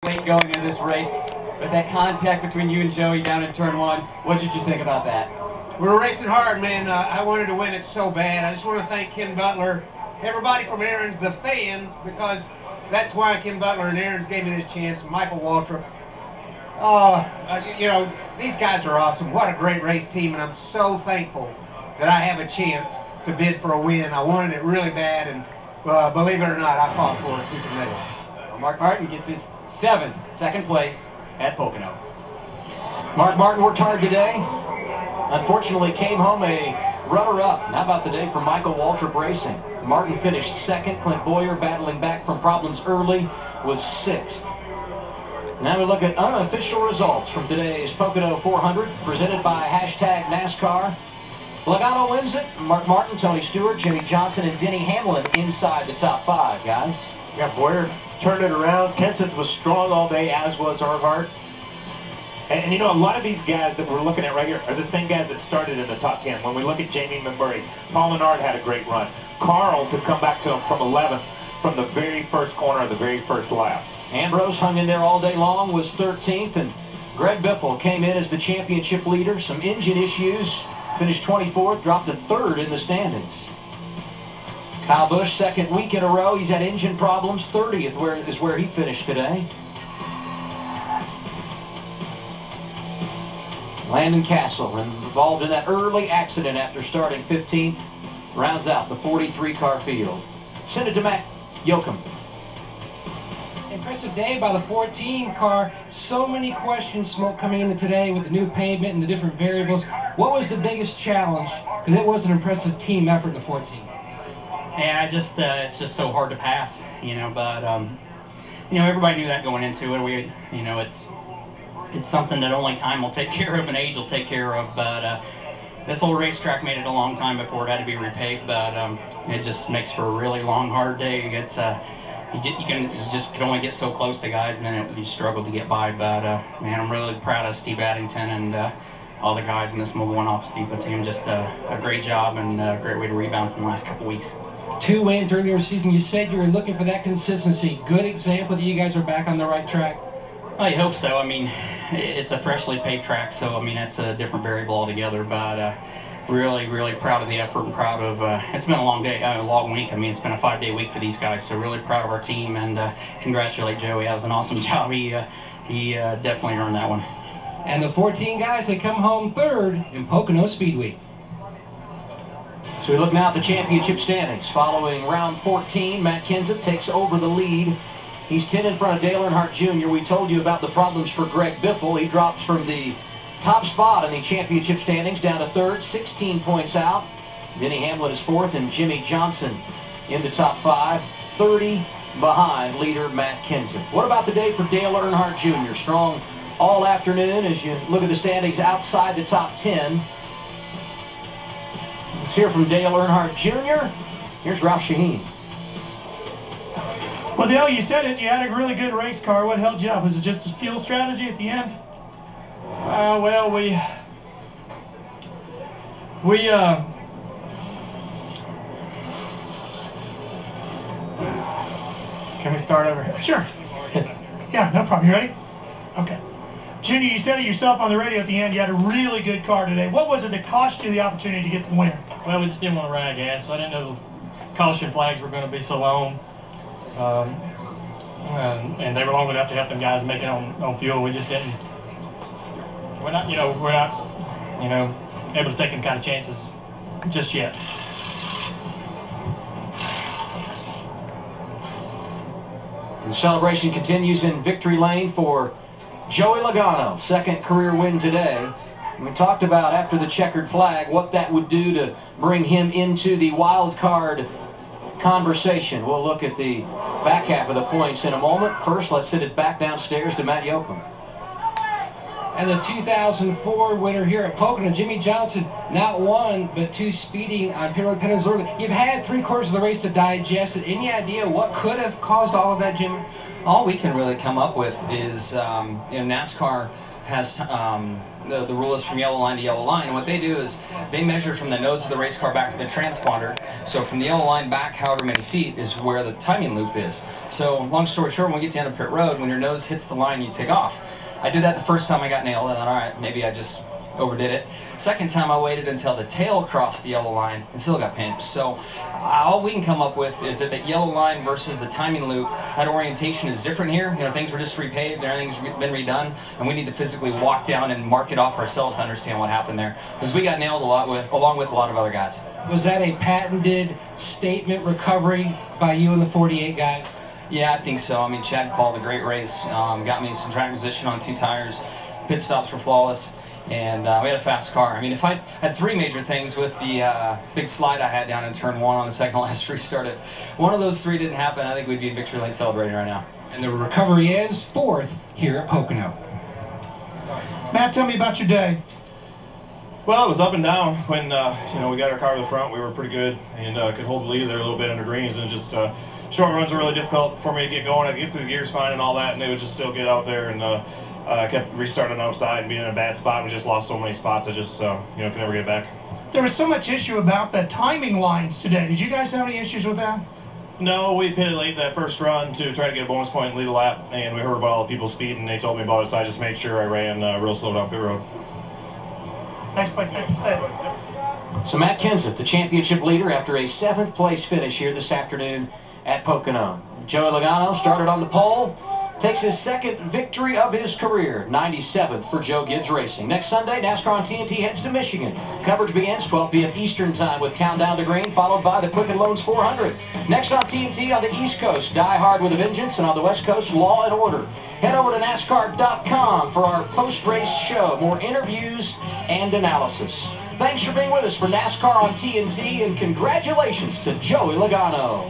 Late going into this race, but that contact between you and Joey down in turn one, what did you think about that? We were racing hard, man. I wanted to win it so bad. I just want to thank Ken Butler, everybody from Aaron's, the fans, because that's why Ken Butler and Aaron's gave me this chance. Michael Waltrip. You know, these guys are awesome. What a great race team, and I'm so thankful that I have a chance to bid for a win. I wanted it really bad, and believe it or not, I fought for it tooth and nail. Mark Martin gets his second place at Pocono. Mark Martin worked hard today. Unfortunately, came home a runner-up. How about the day for Michael Waltrip Racing? Martin finished second. Clint Boyer, battling back from problems early, was sixth. Now we look at unofficial results from today's Pocono 400, presented by #NASCAR. Logano wins it. Mark Martin, Tony Stewart, Jimmy Johnson, and Denny Hamlin inside the top five, guys. Yeah, Boyer turned it around. Kenseth was strong all day, as was Earnhardt. And you know, a lot of these guys that we're looking at right here are the same guys that started in the top 10. When we look at Jamie McMurray, Paul Menard had a great run. Carl to come back to him from 11th from the very first corner of the very first lap. Ambrose hung in there all day long, was 13th, and Greg Biffle came in as the championship leader. Some engine issues, finished 24th, dropped to 3rd in the standings. Kyle Busch, second week in a row, he's had engine problems. 30th is where he finished today. Landon Castle, involved in that early accident after starting 15th, rounds out the 43-car field. Send it to Matt Yoakum. Impressive day by the 14 car. So many questions, Smoke, coming into today with the new pavement and the different variables. What was the biggest challenge? Because it was an impressive team effort in the 14. Yeah, it's just so hard to pass, you know. But you know, everybody knew that going into it. You know, it's something that only time will take care of and age will take care of. But this whole racetrack made it a long time before it had to be repaved. But it just makes for a really long, hard day. It's you just can only get so close to guys, and then you struggle to get by. But man, I'm really proud of Steve Addington and all the guys in this Mobile One Ops Depot team. Just a great job and a great way to rebound from the last couple weeks. 2 wins earlier this season. You said you were looking for that consistency. Good example that you guys are back on the right track. I hope so. I mean, it's a freshly paved track, so I mean that's a different variable altogether. But really, really proud of the effort and proud of. It's been a long day, a long week. I mean, it's been a 5-day week for these guys. So really proud of our team and congratulate Joey. That was an awesome job. He definitely earned that one. And the 14 guys that come home 3rd in Pocono Speedway. So we look now at the championship standings. Following round 14, Matt Kenseth takes over the lead. He's 10 in front of Dale Earnhardt Jr. We told you about the problems for Greg Biffle. He drops from the top spot in the championship standings down to 3rd, 16 points out. Denny Hamlin is 4th, and Jimmy Johnson in the top 5, 30 behind leader Matt Kenseth. What about the day for Dale Earnhardt Jr.? Strong all afternoon as you look at the standings outside the top 10. Let's hear from Dale Earnhardt Jr. Here's Ralph Shaheen. Well, Dale, you said it. You had a really good race car. What held you up? Was it just a fuel strategy at the end? Well, we can we start over? Sure. Yeah, no problem. You ready? Okay. Junior, you said it yourself on the radio at the end. You had a really good car today. What was it that cost you the opportunity to get the win? Well, we just didn't want to run out of gas. So I didn't know caution flags were going to be so long. And they were long enough to help them guys make it on fuel. We just didn't. We're not able to take them kind of chances just yet. The celebration continues in victory lane for Joey Logano, second career win today. We talked about after the checkered flag what that would do to bring him into the wild card conversation. We'll look at the back half of the points in a moment. First, let's send it back downstairs to Matt Yoakum. And the 2004 winner here at Pocono, Jimmy Johnson, not 1 but 2 speeding on Pedro Peninsula. You've had 3/4 of the race to digest it. Any idea what could have caused all of that, Jimmy? All we can really come up with is, NASCAR has the rule is from yellow line to yellow line, and what they do is they measure from the nose of the race car back to the transponder. So from the yellow line back however many feet is where the timing loop is. So long story short, when we get to the end of pit road, when your nose hits the line, you take off. I did that the first time I got nailed, and I thought, all right, maybe I just overdid it. Second time I waited until the tail crossed the yellow line and still got pinched. So all we can come up with is that the yellow line versus the timing loop, that orientation is different here. You know, things were just repaved and everything's been redone, and we need to physically walk down and mark it off ourselves to understand what happened there. Because we got nailed along with a lot of other guys. Was that a patented statement recovery by you and the 48 guys? Yeah, I think so. I mean, Chad called a great race, got me some track position on 2 tires, pit stops were flawless, and we had a fast car. I mean, if I had 3 major things with the big slide I had down in turn 1 on the second last restart, if one of those 3 didn't happen, I think we'd be in victory lane celebrating right now. And the recovery is 4th here at Pocono. Matt, tell me about your day. Well, it was up and down. When you know, we got our car to the front, we were pretty good and could hold the lead there a little bit under greens, and just short runs are really difficult for me to get going. I could get through the gears fine and all that, and they would just still get out there, and I kept restarting outside and being in a bad spot. We just lost so many spots. I just you know, could never get back. There was so much issue about the timing lines today. Did you guys have any issues with that? No, we pitted late that first run to try to get a bonus point and lead a lap, and we heard about all the people speeding, and they told me about it, so I just made sure I ran real slow down pit road. Thanks, Mike. So Matt Kenseth, the championship leader after a 7th place finish here this afternoon at Pocono. Joey Logano started on the pole, takes his 2nd victory of his career, 97th for Joe Gibbs Racing. Next Sunday, NASCAR on TNT heads to Michigan. Coverage begins 12 p.m. Eastern Time with Countdown to Green, followed by the Quicken Loans 400. Next on TNT on the East Coast, Die Hard with a Vengeance, and on the West Coast, Law and Order. Head over to NASCAR.com for our post-race show, more interviews and analysis. Thanks for being with us for NASCAR on TNT, and congratulations to Joey Logano.